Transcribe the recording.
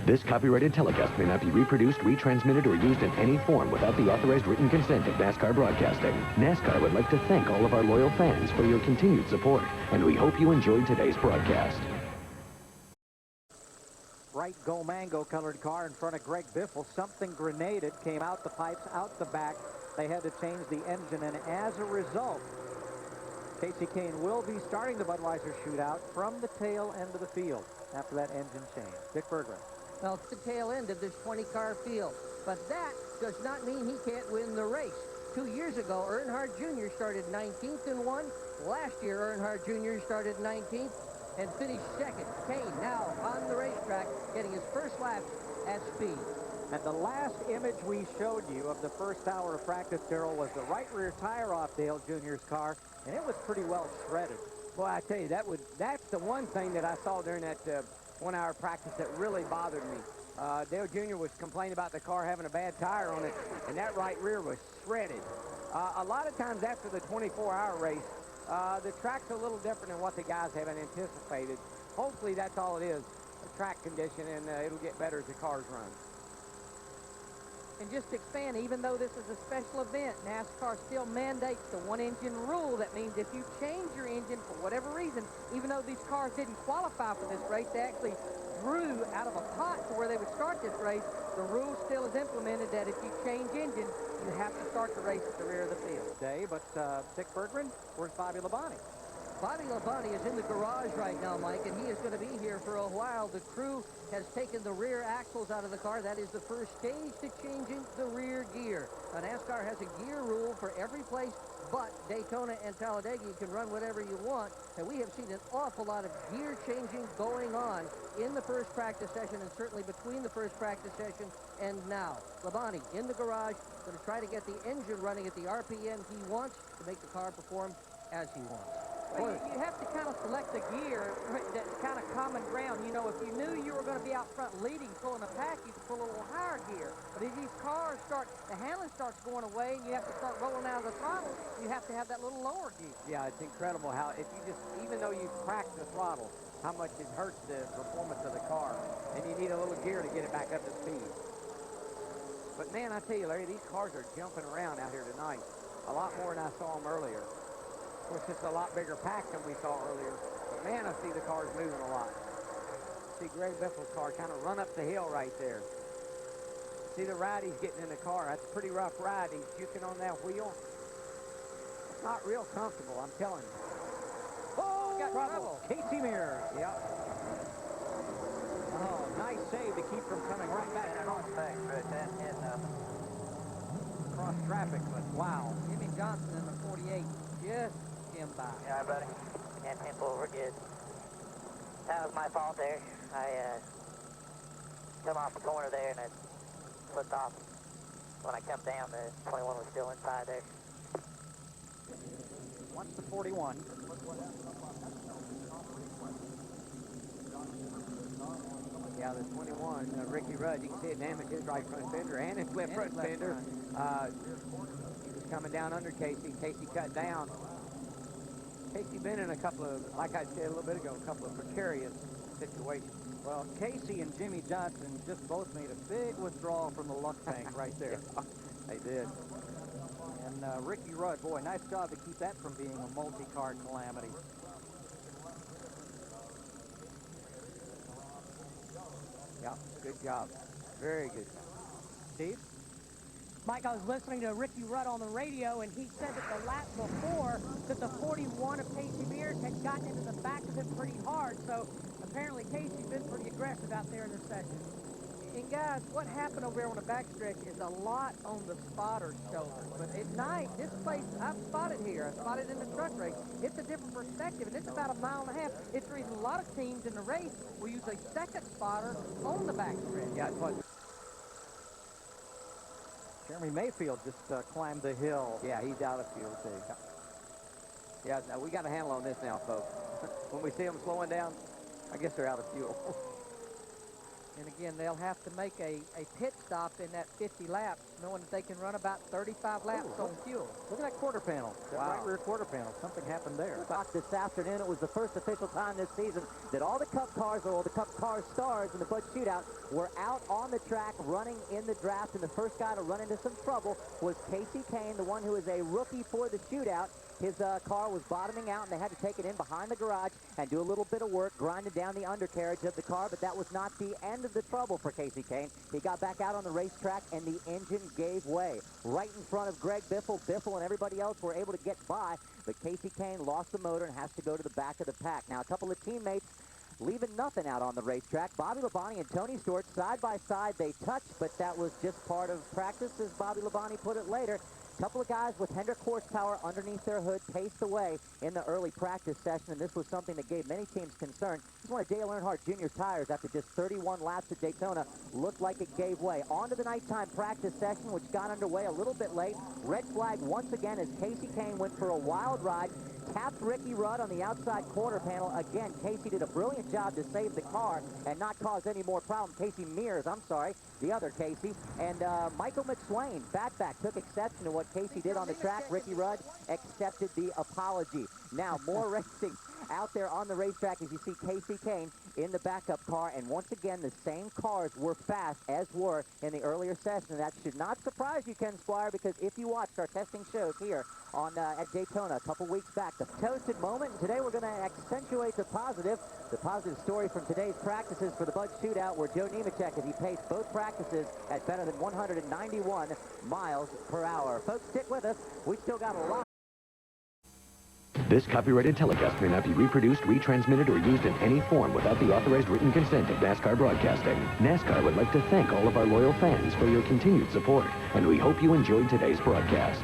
This copyrighted telecast may not be reproduced, retransmitted, or used in any form without the authorized written consent of NASCAR Broadcasting. NASCAR would like to thank all of our loyal fans for your continued support, and we hope you enjoyed today's broadcast. Bright gold mango colored car in front of Greg Biffle. Something grenaded, came out the pipes, out the back. They had to change the engine, and as a result, Casey Kane will be starting the Budweiser Shootout from the tail end of the field after that engine change. Dick Berggren. Well, it's the tail end of this 20-car field, but that does not mean he can't win the race. 2 years ago, Earnhardt Jr. started 19th and won. Last year, Earnhardt Jr. started 19th and finished second. Kane now on the racetrack, getting his first lap at speed. And the last image we showed you of the first hour of practice, Darrell, was the right rear tire off Dale Jr.'s car, and it was pretty well shredded. Boy, I tell you, that's the one thing that I saw during that 1 hour practice that really bothered me. Dale Jr. was complaining about the car having a bad tire on it, and that right rear was shredded. A lot of times after the 24-hour race, the track's a little different than what the guys haven't anticipated. Hopefully that's all it is, a track condition, and it'll get better as the cars run. And just to expand, even though this is a special event, NASCAR still mandates the one-engine rule. That means if you change your engine for whatever reason, even though these cars didn't qualify for this race, they actually drew out of a pot to where they would start this race. The rule still is implemented that if you change engine, you have to start the race at the rear of the field. But Dick Berggren, where's Bobby Labonte? Bobby Labonte is in the garage right now, Mike, and he is going to be here for a while. The crew has taken the rear axles out of the car. That is the first stage to changing the rear gear. Now, NASCAR has a gear rule for every place but Daytona and Talladega. You can run whatever you want, and we have seen an awful lot of gear changing going on in the first practice session and certainly between the first practice session and now. Labonte in the garage, going to try to get the engine running at the RPM he wants to make the car perform as he wants. Well, you have to kind of select the gear that's kind of common ground. You know, if you knew you were going to be out front leading, pulling a pack, you could pull a little higher gear. But as these cars start, the handling starts going away, and you have to start rolling out of the throttle, you have to have that little lower gear. Yeah, it's incredible how if you just, even though you crack the throttle, how much it hurts the performance of the car. And you need a little gear to get it back up to speed. But man, I tell you, Larry, these cars are jumping around out here tonight. A lot more than I saw them earlier. Of course, it's a lot bigger pack than we saw earlier. But man, I see the cars moving a lot. See Greg Biffle's car kind of run up the hill right there. See the ride he's getting in the car. That's a pretty rough ride. He's juking on that wheel. It's not real comfortable, I'm telling you. Oh, got trouble. Casey Mears. Yep. Oh, nice save to keep from coming right back. Cross traffic, but wow. Jimmy Johnson in the 48 just came by. Yeah, buddy. Can't tempo over good. That was my fault there. I come off the corner there and I flipped off. When I come down, the 21 was still inside there. Watch the 41. Yeah, the 21, Ricky Rudd, you can see it damaged his right front fender and his left front fender. He was coming down under Casey. Casey cut down. Casey been in a couple of, like I said a little bit ago, a couple of precarious situations. Well, Casey and Jimmy Johnson just both made a big withdrawal from the luck tank right there. Yeah, they did. And Ricky Rudd, boy, nice job to keep that from being a multi-car calamity. Yeah, good job. Very good job. Steve? Mike, I was listening to Ricky Rudd on the radio, and he said that the lap before that the 41 of Casey Mears had gotten into the back of it pretty hard. So apparently Casey's been pretty aggressive out there in this session. And guys, what happened over there on the backstretch is a lot on the spotter's shoulder. But at night, this place, I've spotted here, I spotted in the truck race, it's a different perspective, and it's about a mile and a half. It's the reason a lot of teams in the race will use a second spotter on the backstretch. Yeah, it was. Jeremy Mayfield just climbed the hill. Yeah, he's out of fuel, too. Yeah, now we got a handle on this now, folks. When we see them slowing down, I guess they're out of fuel. And again, they'll have to make a pit stop in that 50 laps, knowing that they can run about 35 laps on fuel. Look at that quarter panel, that right rear quarter panel. Something happened there. This afternoon, it was the first official time this season that all the Cup cars, or all the Cup car stars in the Bud Shootout, were out on the track running in the draft. And the first guy to run into some trouble was Kasey Kahne, the one who is a rookie for the shootout. His car was bottoming out, and they had to take it in behind the garage and do a little bit of work, grinding down the undercarriage of the car, but that was not the end of the trouble for Kasey Kahne. He got back out on the racetrack, and the engine gave way. Right in front of Greg Biffle. Biffle and everybody else were able to get by, but Kasey Kahne lost the motor and has to go to the back of the pack. Now, a couple of teammates leaving nothing out on the racetrack. Bobby Labonte and Tony Stewart, side by side, they touched, but that was just part of practice, as Bobby Labonte put it later. A couple of guys with Hendrick horsepower underneath their hood paced away in the early practice session, and this was something that gave many teams concern. This is one of Dale Earnhardt Jr.'s tires, after just 31 laps at Daytona, looked like it gave way. On to the nighttime practice session, which got underway a little bit late. Red flag once again as Kasey Kahne went for a wild ride. Tapped Ricky Rudd on the outside quarter panel. Again, Kasey did a brilliant job to save the car and not cause any more problems. Casey Mears, I'm sorry, the other Kasey. And Michael McSwain, Fatback, took exception to what Kasey did on the track. Ricky Rudd accepted the apology. Now, more racing out there on the racetrack as you see Kasey Kahne in the backup car. And once again, the same cars were fast as were in the earlier session. And that should not surprise you, Ken Squire, because if you watched our testing shows here on at Daytona a couple weeks back, the toasted moment, and today we're going to accentuate the positive story from today's practices for the Bud Shootout, where Joe Nemechek, as he paced both practices at better than 191 miles per hour. Folks, stick with us. We still got a lot. This copyrighted telecast may not be reproduced, retransmitted, or used in any form without the authorized written consent of NASCAR Broadcasting. NASCAR would like to thank all of our loyal fans for your continued support, and we hope you enjoyed today's broadcast.